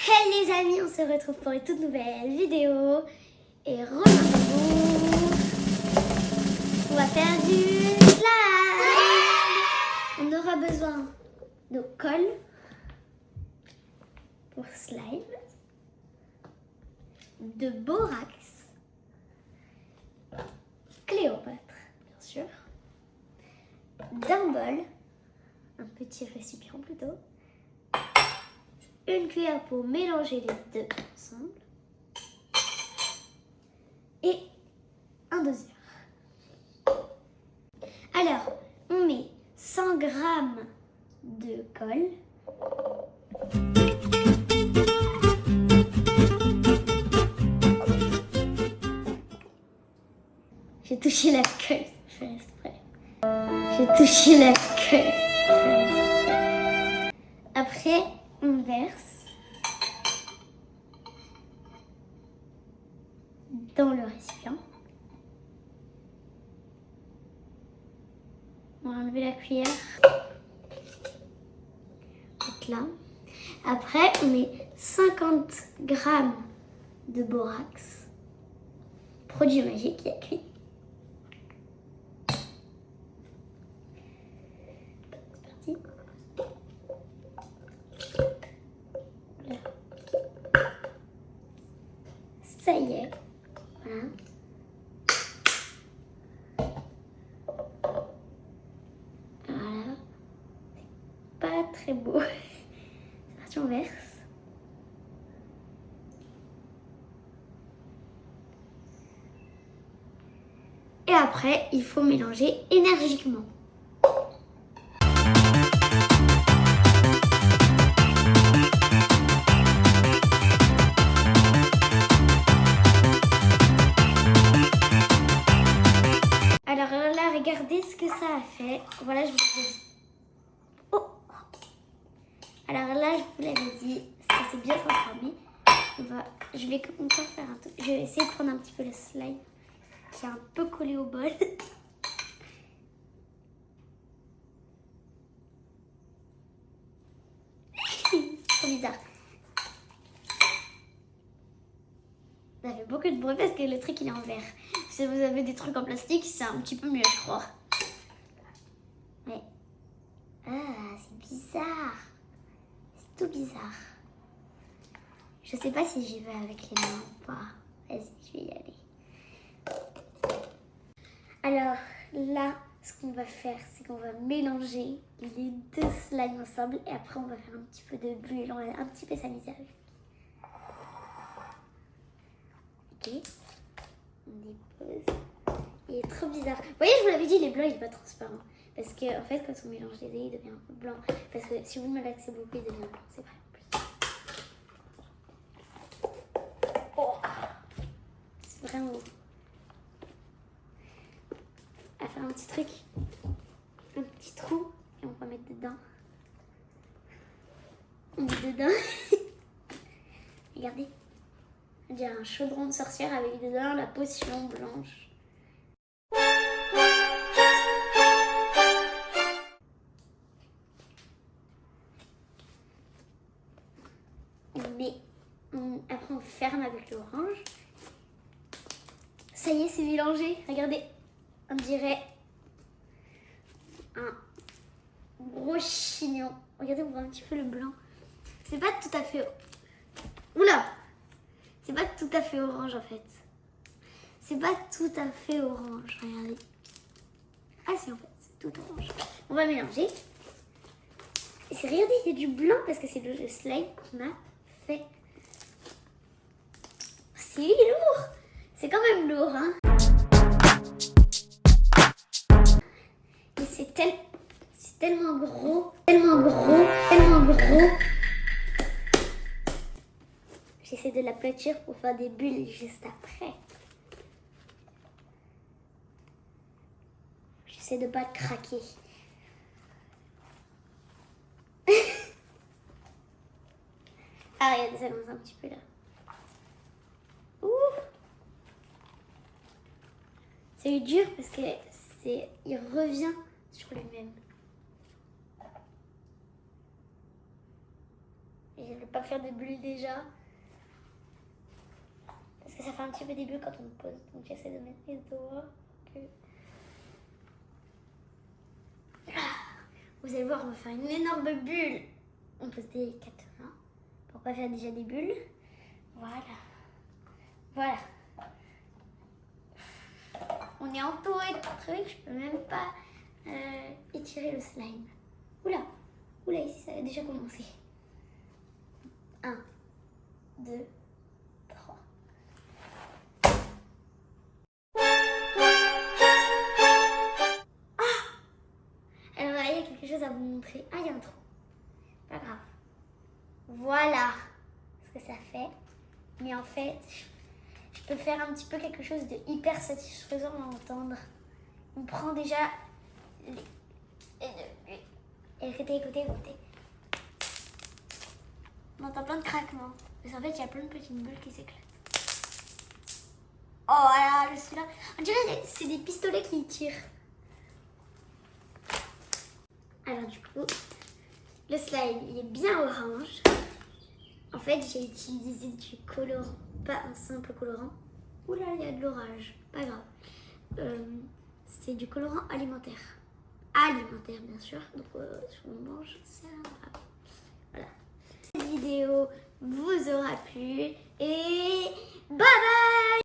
Hey les amis, on se retrouve pour une toute nouvelle vidéo. Et rejoignez-nous. On va faire du slime. On aura besoin de colle pour slime, de borax, Cléopâtre, bien sûr, d'un bol, un petit récipient plutôt, une cuillère pour mélanger les deux ensemble et un doseur. Alors, on met 100 g de colle. J'ai touché la colle, je fais exprès. J'ai touché la colle, je fais exprès. Après, on verse dans le récipient. On va enlever la cuillère. Donc là. Après, on met 50 g de borax. Produit magique, il y a écrit. C'est parti. Voilà. Ça y est. Voilà. Voilà. Pas très beau. C'est parti, on verse. Et après, il faut mélanger énergiquement. Alors là, regardez ce que ça a fait. Voilà, je vous l'avais dit. Oh! Alors là, je vous l'avais dit, ça s'est bien transformé. Je vais encore faire un truc. Je vais essayer de prendre un petit peu le slime qui est un peu collé au bol. C'est trop bizarre. Ça fait beaucoup de bruit parce que le truc il est en verre. Si vous avez des trucs en plastique, c'est un petit peu mieux, je crois. Mais c'est bizarre. C'est tout bizarre. Je sais pas si j'y vais avec les mains ou pas. Vas-y, je vais y aller. Alors là, ce qu'on va faire, c'est qu'on va mélanger les deux slimes ensemble et après on va faire un petit peu de bulle, on va un petit peu s'amuser avec. Ok, on dépose. Il est trop bizarre. Vous voyez, je vous l'avais dit, les blancs, il n'est pas transparent. Parce que en fait, quand on mélange les deux, il devient un peu blanc. Parce que si vous le malaxez beaucoup, il devient blanc. C'est vrai en plus. Oh, c'est vraiment beau. On va faire un petit truc, un petit trou et on va mettre dedans. On met dedans. Regardez, on dirait un chaudron de sorcière avec dedans la potion blanche. Après on ferme avec l'orange. Ça y est, c'est mélangé. Regardez, on dirait un gros chignon. Regardez, on voit un petit peu le blanc. C'est pas tout à fait... Oula! C'est pas tout à fait orange en fait. C'est pas tout à fait orange, regardez. Ah si, en fait, c'est tout orange. On va mélanger. Et c'est, regardez, il y a du blanc parce que c'est le slime qu'on a fait. C'est lourd. C'est quand même lourd, hein. Et c'est tellement gros, tellement gros, tellement gros. J'essaie de l'aplatir pour faire des bulles juste après. J'essaie de pas le craquer. Ah, regardez, ça commence un petit peu là. Ouh! C'est dur parce que il revient sur lui-même. Et je ne vais pas faire de bulles déjà. Parce que ça fait un petit peu des bulles quand on pose. Donc j'essaie de mettre mes doigts. Vous allez voir, on va faire une énorme bulle. On pose délicatement pour pas faire déjà des bulles. Voilà. Voilà. On est entouré de trucs, je peux même pas étirer le slime. Oula, oula, ici ça a déjà commencé. 1, 2, 3. Alors là, il y a quelque chose à vous montrer. Ah, il y a un trou. Pas grave. Voilà ce que ça fait. Mais en fait, je peux faire un petit peu quelque chose de hyper satisfaisant à entendre. On prend déjà écoutez. On entend plein de craquements. Parce qu'en fait, il y a plein de petites bulles qui s'éclatent. Oh là là, celui-là. On dirait que c'est des pistolets qui tirent. Alors du coup, le slime, il est bien orange. En fait, j'ai utilisé du colorant, pas un simple colorant. Oula, il y a de l'orage. Pas grave. C'est du colorant alimentaire. Alimentaire, bien sûr. Donc, si on mange, c'est grave. Voilà. Cette vidéo vous aura plu. Et bye bye!